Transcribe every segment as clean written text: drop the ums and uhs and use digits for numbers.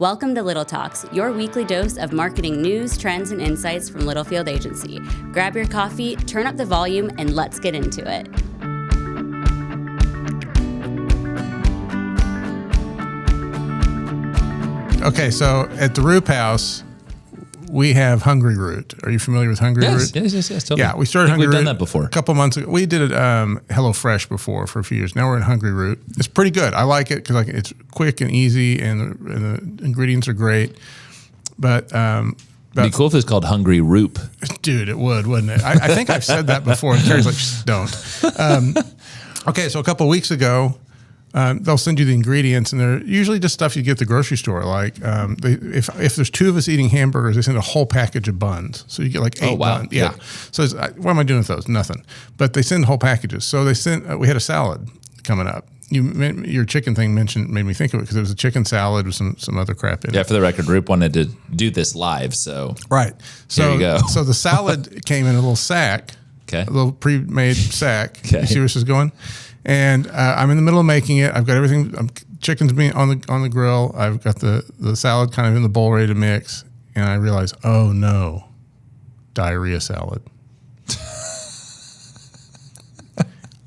Welcome to Little Talks, your weekly dose of marketing news, trends, and insights from Littlefield Agency. Grab your coffee, turn up the volume, and let's get into it. Okay, so at the Roop House, we have Hungry Root. Are you familiar with Hungry Root? Yes. Totally. Yeah, we started Hungry Root. We've done that before. A couple months ago. We did it HelloFresh before for a few years. Now we're in Hungry Root. It's pretty good. I like it because it's quick and easy, and the ingredients are great. But it'd be cool if it's called Hungry Roop. Dude, it would, wouldn't it? I think I've said that before. And Carrie's like, "Shh, don't." Okay, so a couple of weeks ago, they'll send you the ingredients, and they're usually just stuff you get at the grocery store. Like if there's two of us eating hamburgers, they send a whole package of buns. So you get like 8 buns. Yeah. So what am I doing with those? Nothing. But they send whole packages. So they sent. We had a salad coming up. Your chicken thing made me think of it because it was a chicken salad with some other crap in it. Yeah, for the record, Roop wanted to do this live, so right. So here you go. So the salad came in a little sack. Okay. A little pre-made sack. Okay. You see where this is going? And I'm in the middle of making it. I've got everything. Chicken's being on the grill. I've got the salad kind of in the bowl ready to mix. And I realize, oh no, diarrhea salad.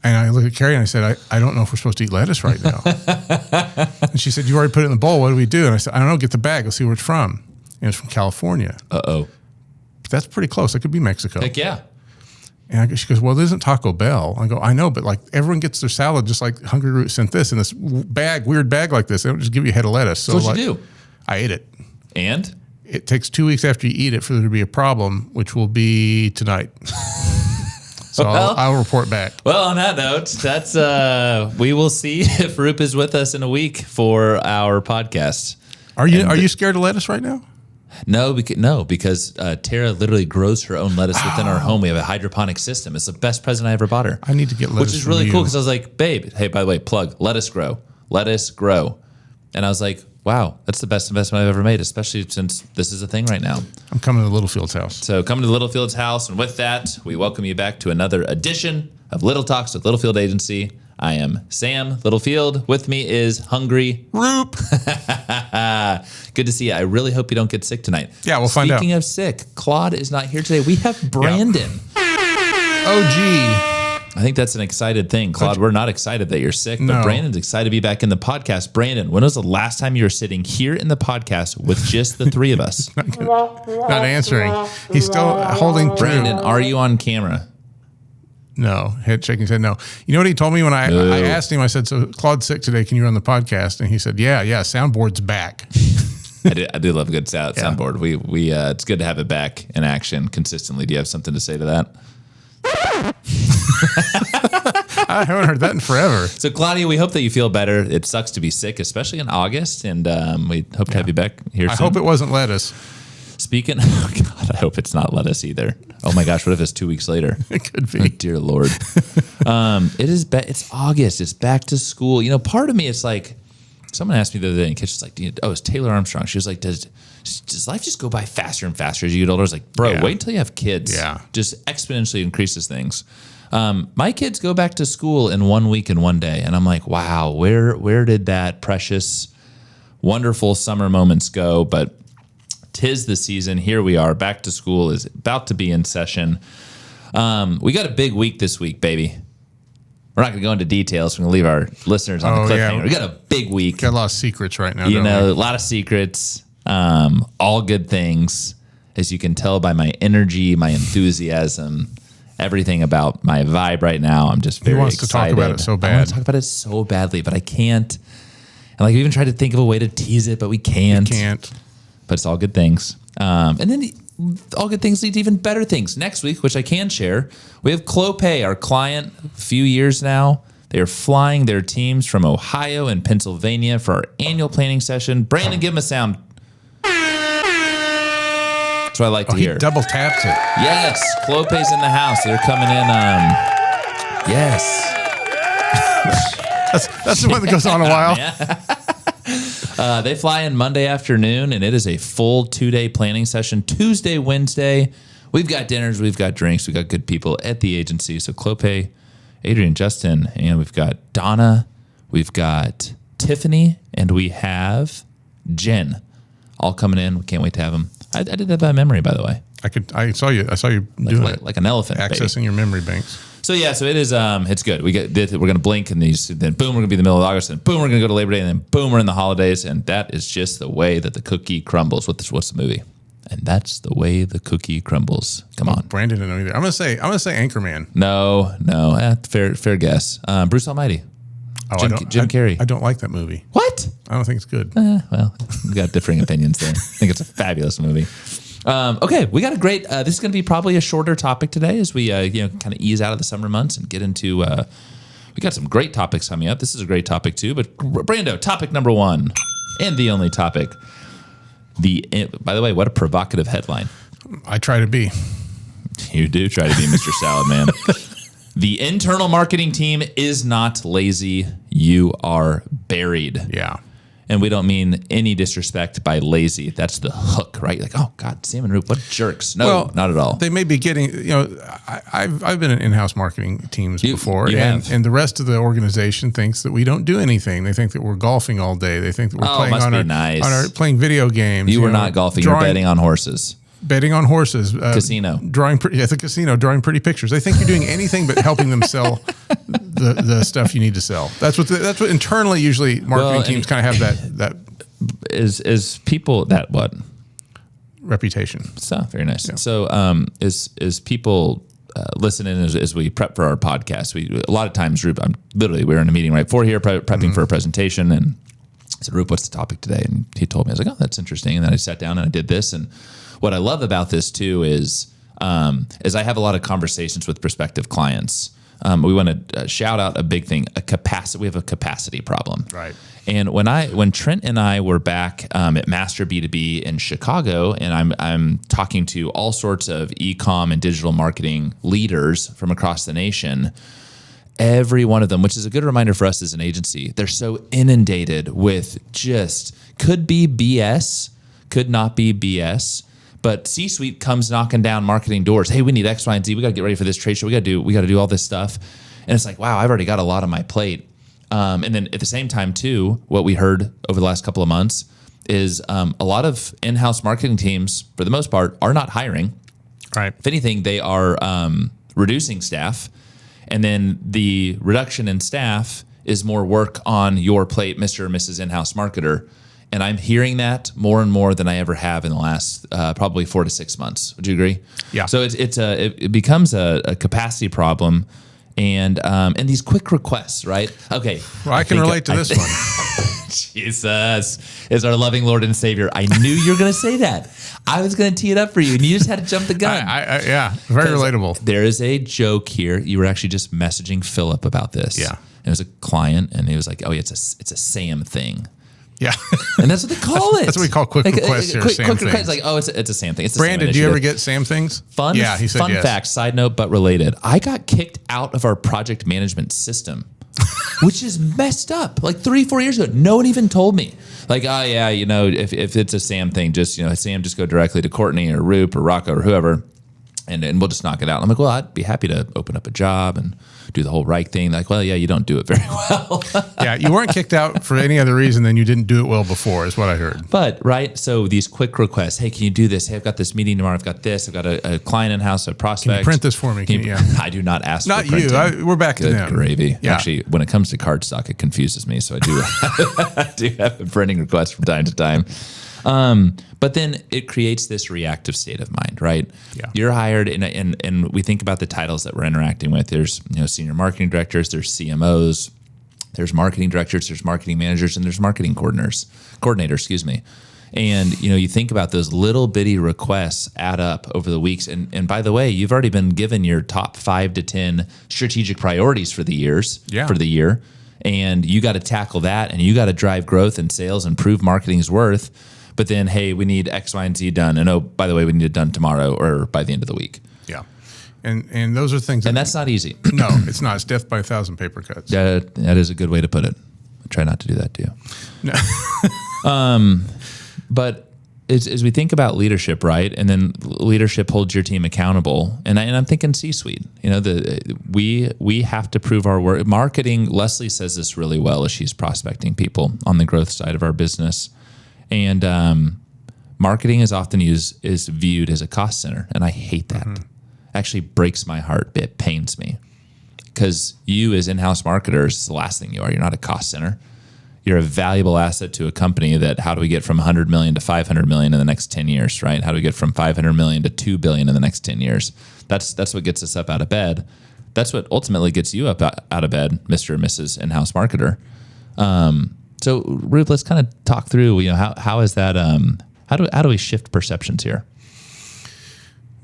And I look at Carrie and I said, I don't know if we're supposed to eat lettuce right now. And she said, you already put it in the bowl. What do we do? And I said, I don't know. Get the bag. Let's see where it's from. And it's from California. Uh-oh. But that's pretty close. It could be Mexico. Heck yeah. And she goes, well, it isn't Taco Bell. I go, I know, but like everyone gets their salad just like Hungry Root sent this in this weird bag like this. They don't just give you a head of lettuce. So what'd you do? I ate it. And? It takes 2 weeks after you eat it for there to be a problem, which will be tonight. So I'll report back. Well, on that note, that's we will see if Roop is with us in a week for our podcast. Are you scared of lettuce right now? No, because Tara literally grows her own lettuce within our home. We have a hydroponic system. It's the best present I ever bought her. I need to get lettuce, which is really cool because I was like, babe, hey, by the way, plug, let us grow. And I was like, wow, that's the best investment I've ever made, especially since this is a thing right now. I'm coming to Littlefield's house. So coming to Littlefield's house, and with that, we welcome you back to another edition of Little Talks with Littlefield Agency. I am Sam Littlefield. With me is Hungry Roop. Good to see you. I really hope you don't get sick tonight. Yeah, we'll find out. Speaking of sick, Claude is not here today. We have Brandon. OG. I think that's an excited thing. Claude, we're not excited that you're sick, but Brandon's excited to be back in the podcast. Brandon, when was the last time you were sitting here in the podcast with just the three of us? Not answering. He's still holding true. Brandon, are you on camera? No. Head shaking, said no. You know what he told me when I asked him? I said, so Claude's sick today. Can you run the podcast? And he said, yeah, soundboard's back. I do love a good soundboard. We it's good to have it back in action consistently. Do you have something to say to that? I haven't heard that in forever. So, Claudia, we hope that you feel better. It sucks to be sick, especially in August, and we hope to have you back here soon. I hope it wasn't lettuce. Speaking, oh God, I hope it's not lettuce either. Oh my gosh, what if it's 2 weeks later? It could be. Oh, dear Lord. It's August. It's back to school. You know, part of me, it's like, someone asked me the other day in the kitchen, it's like, it's Taylor Armstrong. She was like, does life just go by faster and faster as you get older? I was like, bro, wait until you have kids. Yeah. Just exponentially increases things. My kids go back to school in 1 week and 1 day. And I'm like, wow, where did that precious, wonderful summer moments go? But 'tis the season. Here we are. Back to school is about to be in session. We got a big week this week, baby. We're not going to go into details. We're going to leave our listeners on the cliffhanger. We got a big week. Got a lot of secrets right now. A lot of secrets. All good things. As you can tell by my energy, my enthusiasm, everything about my vibe right now. I'm just very excited. He wants to talk about it so bad. I want to talk about it so badly, but I can't. And like we even tried to think of a way to tease it, but we can't. But it's all good things. And then all good things lead to even better things. Next week, which I can share, we have Clopay, our client, a few years now. They are flying their teams from Ohio and Pennsylvania for our annual planning session. Brandon, give them a sound. That's what I like to hear. He double taps it. Yes, Clopay's in the house. They're coming in. Yes. That's the one that goes on a while. They fly in Monday afternoon, and it is a full 2-day planning session. Tuesday, Wednesday, we've got dinners, we've got drinks, we've got good people at the agency. So Clopay, Adrian, Justin, and we've got Donna, we've got Tiffany, and we have Jen. all coming in. We can't wait to have them. I did that by memory, by the way. I saw you doing it. Like an elephant. Accessing baby. your memory banks. So yeah, so it is. It's good. We're going to blink, and then boom, we're going to be in the middle of August, and boom, we're going to go to Labor Day, and then boom, we're in the holidays, and that is just the way that the cookie crumbles. What's the movie? And that's the way the cookie crumbles. Come on, Brandon didn't know either. I'm gonna say Anchorman. No, fair guess. Bruce Almighty. Oh, Jim Carrey. I don't like that movie. What? I don't think it's good. Well, we got differing opinions there. I think it's a fabulous movie. Okay, we got a great. This is going to be probably a shorter topic today as we kind of ease out of the summer months and get into. We got some great topics coming up. This is a great topic too. But Brando, topic number 1 and the only topic. By the way, what a provocative headline. I try to be. You do try to be Mr. Salad Man. The internal marketing team is not lazy. You are buried. Yeah. And we don't mean any disrespect by lazy. That's the hook, right? Like, oh God, Sam and Roop, what jerks. No, not at all. They may be getting, I've been in in-house marketing teams before, and the rest of the organization thinks that we don't do anything. They think that we're golfing all day. They think that we're playing video games. You were not golfing. You're betting on horses. Betting on horses, casino, at the casino, drawing pretty pictures. They think you're doing anything but helping them sell the stuff you need to sell. That's what internally usually marketing teams kind of have that is people that what reputation. So very nice. Yeah. So is people listening as we prep for our podcast? A lot of times, Roop, we're in a meeting right before here prepping for a presentation, and I said, Roop, what's the topic today? And he told me. I was like, oh, that's interesting. And then I sat down and I did this. And what I love about this too is I have a lot of conversations with prospective clients. We want to shout out a big thing, we have a capacity problem. Right. And when Trent and I were back at Master B2B in Chicago, and I'm talking to all sorts of e-com and digital marketing leaders from across the nation, every one of them, which is a good reminder for us as an agency, they're so inundated with just could be BS, could not be BS. But C-suite comes knocking down marketing doors. Hey, we need X, Y, and Z. We got to get ready for this trade show. We got to do all this stuff. And it's like, wow, I've already got a lot on my plate. And then at the same time, too, what we heard over the last couple of months is a lot of in-house marketing teams, for the most part, are not hiring. Right. If anything, they are reducing staff. And then the reduction in staff is more work on your plate, Mr. or Mrs. In-house marketer. And I'm hearing that more and more than I ever have in the last probably 4 to 6 months. Would you agree? Yeah. So it becomes a capacity problem, and these quick requests, right? Okay. Well, I can relate to this one. Jesus is our loving Lord and Savior. I knew you were going to say that. I was going to tee it up for you, and you just had to jump the gun. Yeah, very relatable. There is a joke here. You were actually just messaging Philip about this. Yeah. And it was a client, and he was like, "Oh, it's a Sam thing." Yeah. And that's what they call it. That's what we call quick requests here. Quick requests. Like, oh, it's a Sam thing. It's Brandon, do you ever get Sam things? Fun, yeah, he said fun yes. fact, side note, but related. I got kicked out of our project management system, which is messed up. Like 3-4 years ago, no one even told me. Like, oh yeah, if it's a Sam thing, just Sam, just go directly to Courtney or Roop or Rocco or whoever, and we'll just knock it out. I'm like, well, I'd be happy to open up a job and do the whole Reich thing. Like, well, yeah, you don't do it very well. Yeah, you weren't kicked out for any other reason than you didn't do it well before, is what I heard. But, right, so these quick requests, hey, can you do this? Hey, I've got this meeting tomorrow. I've got this. I've got a client in-house, a prospect. Can you print this for me? I do not ask not for printing. Not you. We're back to them. Gravy. Yeah. Actually, when it comes to cardstock, it confuses me. So I do, I do have a printing request from time to time. But then it creates this reactive state of mind, right? Yeah. You're hired, and we think about the titles that we're interacting with. There's senior marketing directors, there's CMOs, there's marketing directors, there's marketing managers, and there's marketing coordinators, excuse me. And you think about those little bitty requests add up over the weeks. And by the way, you've already been given your top 5 to 10 strategic priorities for the year. And you got to tackle that, and you got to drive growth and sales and prove marketing's worth. But then, hey, we need X, Y, and Z done. And oh, by the way, we need it done tomorrow or by the end of the week. Yeah. And those are things. And that's not easy. No, it's not. It's death by 1,000 paper cuts. That is a good way to put it. I try not to do that too. No. But as we think about leadership, right? And then leadership holds your team accountable. And I'm thinking C-suite. We have to prove our work. Marketing, Leslie says this really well as she's prospecting people on the growth side of our business. And marketing is often is viewed as a cost center, and I hate that. Actually breaks my heart. It pains me, because you as in-house marketers, it's the last thing you are. You're not a cost center. You're a valuable asset to a company. That how do we get from 100 million to 500 million in the next 10 years, right? How do we get from 500 million to 2 billion in the next 10 years? That's what gets us up out of bed. That's what ultimately gets you up out of bed, Mr. or Mrs. in-house marketer. So Roop, let's kind of talk through, how is that, how do we shift perceptions here?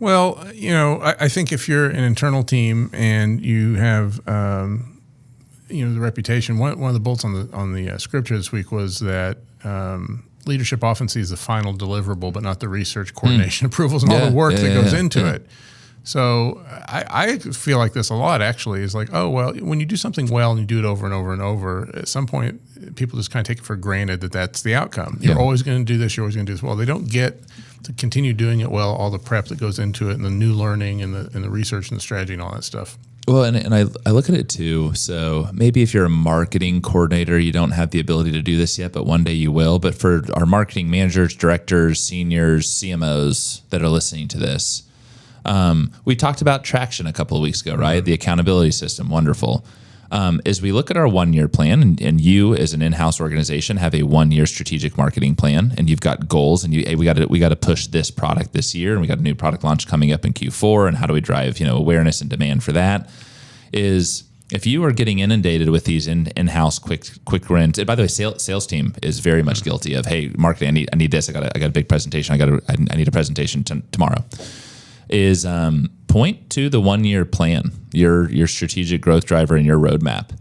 Well, I think if you're an internal team and you have, the reputation, one of the bolts on the script this week was that leadership often sees the final deliverable, but not the research, coordination, approvals, and all the work that goes into it. So I feel like this a lot, actually, is like, oh, well, when you do something well and you do it over and over and over, at some point, people just kind of take it for granted that that's the outcome. You're always going to do this. You're always going to do this. Well, they don't get to continue doing it well, all the prep that goes into it and the new learning and the research and the strategy and all that stuff. Well, and I look at it too. So maybe if you're a marketing coordinator, you don't have the ability to do this yet, but one day you will. But for our marketing managers, directors, seniors, CMOs that are listening to this, we talked about traction a couple of weeks ago, right? The accountability system, wonderful. As we look at our 1-year plan, and you as an in-house organization have a 1-year strategic marketing plan, and you've got goals, and we got to push this product this year, and we got a new product launch coming up in Q4, and how do we drive awareness and demand for that? Is if you are getting inundated with these in-house quick wins, and by the way, sales team is very much guilty of, hey, marketing, I need this, I got a big presentation, I need a presentation tomorrow. Is point to the 1-year plan, your strategic growth driver and your roadmap,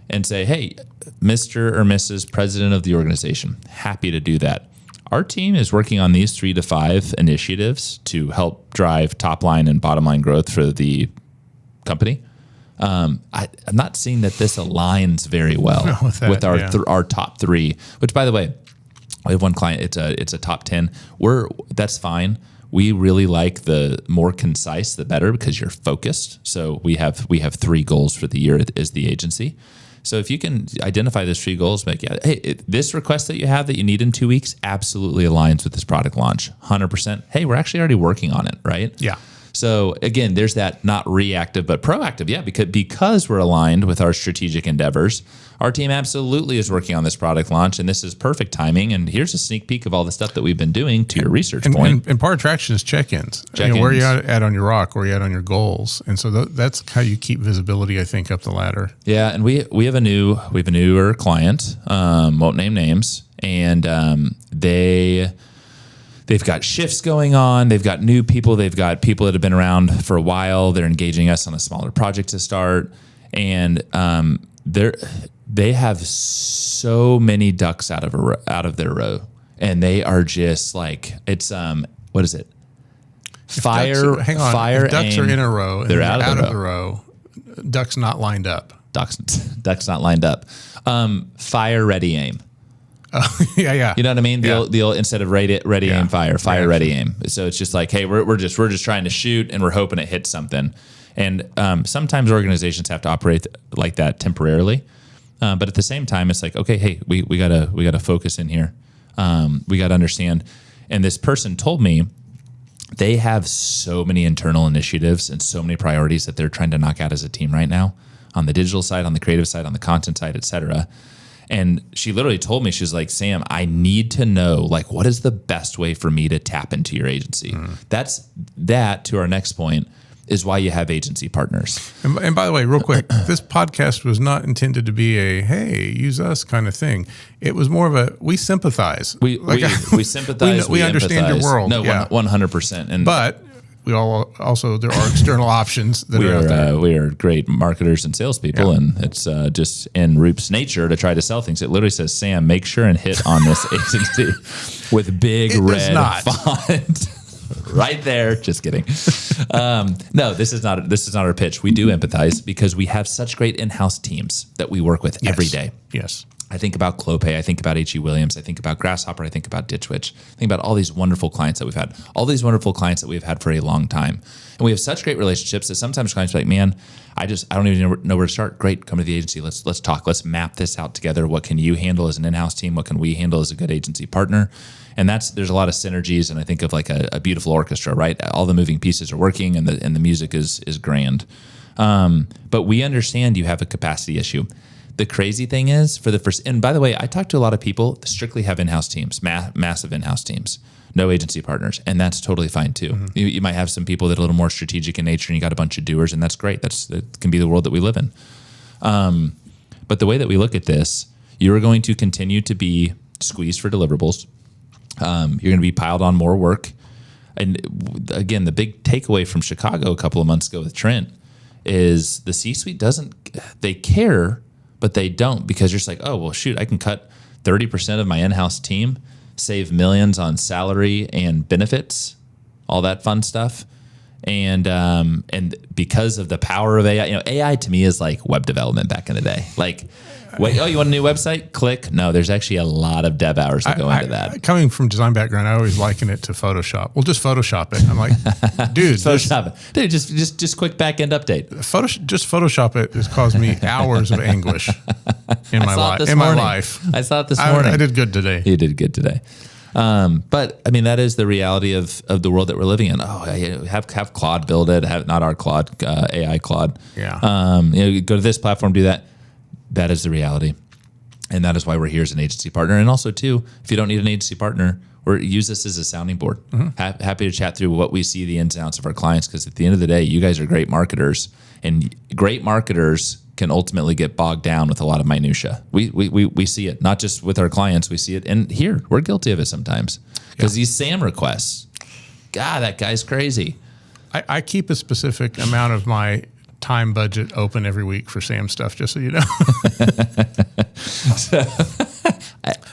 and say, hey, Mr. or Mrs. President of the organization, happy to do that. Our team is working on these 3 to 5 initiatives to help drive top line and bottom line growth for the company. I'm not seeing that this aligns very well with our top 3, which, by the way, we have one client, it's a top 10. That's fine. We really like the more concise, the better, because you're focused. So we have 3 goals for the year as the agency. So if you can identify those 3 goals, this request that you have that you need in 2 weeks absolutely aligns with this product launch, 100%. Hey, we're actually already working on it, right? Yeah. So again, there's that not reactive but proactive. Yeah, because we're aligned with our strategic endeavors, our team absolutely is working on this product launch, and this is perfect timing. And here's a sneak peek of all the stuff that we've been doing to your research point. And part of traction is check-ins. Where are you at on your rock? Where are you at on your goals? And so that's how you keep visibility, I think, up the ladder. Yeah, and we have a newer client, won't name names, and they've got shifts going on. They've got new people. They've got people that have been around for a while. They're engaging us on a smaller project to start. And they have so many ducks out of their row. And they are just like, it's, what is it? Fire, hang on. Fire, if ducks aim, are in a row and they're out of the row. Ducks not lined up. Ducks not lined up. Fire, ready, aim. Yeah. You know what I mean? The old instead of ready, aim, fire, ready, aim. So it's just like, hey, we're just trying to shoot, and we're hoping it hits something. And sometimes organizations have to operate like that temporarily, but at the same time, it's like, okay, hey, we gotta focus in here. We gotta understand. And this person told me they have so many internal initiatives and so many priorities that they're trying to knock out as a team right now, on the digital side, on the creative side, on the content side, et cetera. And she literally told me, she's like, Sam, I need to know, like, what is the best way for me to tap into your agency? That, to our next point, is why you have agency partners. And by the way, real quick, this podcast was not intended to be a, hey, use us kind of thing. It was more of a, we sympathize. We sympathize. We understand your world. No, 100%. But we all also, there are external options that are out there. We are great marketers and salespeople, and it's just in Roop's nature to try to sell things. It literally says, Sam, make sure and hit on this agency with big red font. Right there. Just kidding. No, this is not our pitch. We do empathize because we have such great in-house teams that we work with every day. Yes. I think about Clopay, I think about H.E. Williams, I think about Grasshopper, I think about Ditch Witch, I think about all these wonderful clients that we've had, for a long time. And we have such great relationships that sometimes clients are like, man, I don't even know where to start. Great, come to the agency. Let's talk. Let's map this out together. What can you handle as an in-house team? What can we handle as a good agency partner? And there's a lot of synergies. And I think of like a beautiful orchestra, right? All the moving pieces are working, and the music is grand. But we understand you have a capacity issue. The crazy thing is, and by the way, I talk to a lot of people that strictly have in-house teams, massive in-house teams, no agency partners, and that's totally fine too. Mm-hmm. You might have some people that are a little more strategic in nature, and you got a bunch of doers, and that's great. That can be the world that we live in. But the way that we look at this, you're going to continue to be squeezed for deliverables. You're going to be piled on more work. And again, the big takeaway from Chicago a couple of months ago with Trent is the C-suite they care, but they don't, because you're just like, oh, well, shoot, I can cut 30% of my in-house team, save millions on salary and benefits, all that fun stuff. And because of the power of AI, AI to me is like web development back in the day. Like, wait, you want a new website? Click. No, there's actually a lot of dev hours that go into that. Coming from design background, I always liken it to Photoshop. Well, just Photoshop it. I'm like, dude, Photoshop it. Dude, just quick back end update. Just Photoshop it has caused me hours of anguish in my life. I saw it this morning. I did good today. You did good today. But I mean, that is the reality of the world that we're living in. Oh, have Claude build it. Not our Claude, AI Claude. Yeah. Go to this platform, do that. That is the reality. And that is why we're here as an agency partner. And also too, if you don't need an agency partner, use this as a sounding board. Mm-hmm. Happy to chat through what we see, the ins and outs of our clients. Because at the end of the day, you guys are great marketers, and great marketers can ultimately get bogged down with a lot of minutia. We see it, not just with our clients, we see it. And here, we're guilty of it sometimes. Because these SAM requests, God, that guy's crazy. I keep a specific amount of my time budget open every week for SAM stuff, just so you know.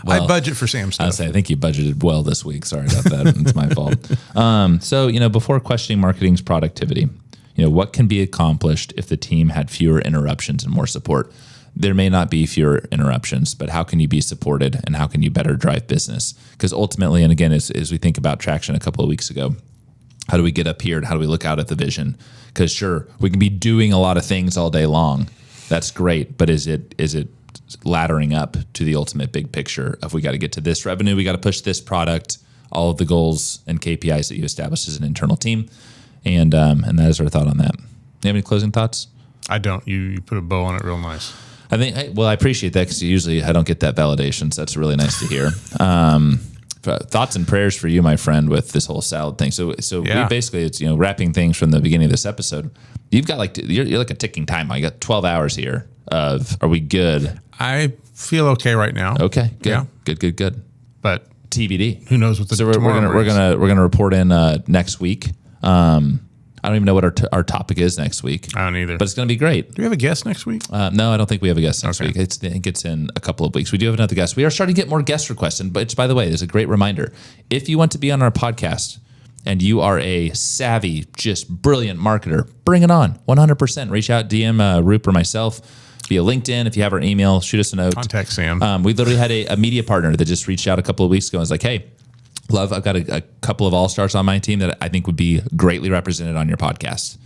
I budget for SAM stuff. I think you budgeted well this week. Sorry about that. It's my fault. So, before questioning marketing's productivity, what can be accomplished if the team had fewer interruptions and more support? There may not be fewer interruptions, but how can you be supported, and how can you better drive business? Because ultimately, and again, as we think about traction a couple of weeks ago, how do we get up here and how do we look out at the vision? Because sure, we can be doing a lot of things all day long. That's great, but is it laddering up to the ultimate big picture of we got to get to this revenue, we got to push this product, all of the goals and KPIs that you established as an internal team? And that is our thought on that. You have any closing thoughts? I don't. You put a bow on it real nice. I appreciate that, because usually I don't get that validation, so that's really nice to hear. Thoughts and prayers for you, my friend, with this whole salad thing. So we basically, it's wrapping things from the beginning of this episode. You've got you're like a ticking time bomb. You got 12 hours here of, are we good? I feel okay right now. Okay, good, yeah. good. But TBD. Who knows what the tomorrow we're gonna report in next week. I don't even know what our topic is next week. I don't either. But it's going to be great. Do we have a guest next week? No, I don't think we have a guest next week. I think it's in a couple of weeks. We do have another guest. We are starting to get more guest requests. And by the way, there's a great reminder. If you want to be on our podcast and you are a savvy, just brilliant marketer, bring it on. 100%. Reach out, DM Roop or myself via LinkedIn. If you have our email, shoot us a note. Contact Sam. We literally had a media partner that just reached out a couple of weeks ago and was like, hey, Love, I've got a couple of all-stars on my team that I think would be greatly represented on your podcast.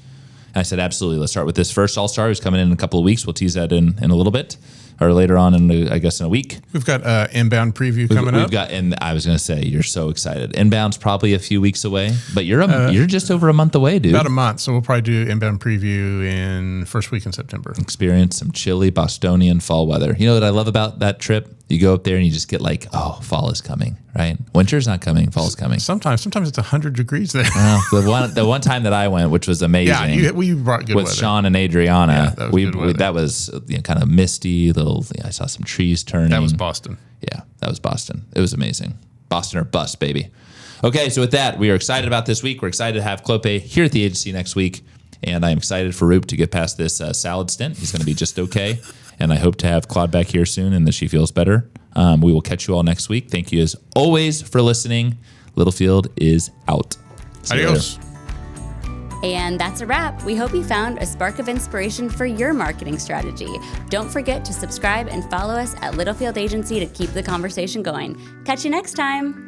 And I said, absolutely. Let's start with this first all-star who's coming in a couple of weeks. We'll tease that in a little bit, or later on in a week. We've got inbound preview coming up. And I was going to say, you're so excited. Inbound's probably a few weeks away, but you're just over a month away, dude. About a month. So we'll probably do inbound preview in first week in September. Experience some chilly Bostonian fall weather. You know what I love about that trip? You go up there and you just get like, oh, fall is coming, right? Winter's not coming, fall's coming. Sometimes it's 100 degrees there. Well, the one time that I went, which was amazing. Yeah, we brought good with weather. Sean and Adriana. Yeah, that was kind of misty. I saw some trees turning. That was Boston. Yeah, that was Boston. It was amazing. Boston or bust, baby. Okay, so with that, we are excited about this week. We're excited to have Clopay here at the agency next week, and I'm excited for Roop to get past this salad stint. He's going to be just okay. And I hope to have Claude back here soon and that she feels better. We will catch you all next week. Thank you as always for listening. Littlefield is out. Adios. And that's a wrap. We hope you found a spark of inspiration for your marketing strategy. Don't forget to subscribe and follow us at Littlefield Agency to keep the conversation going. Catch you next time.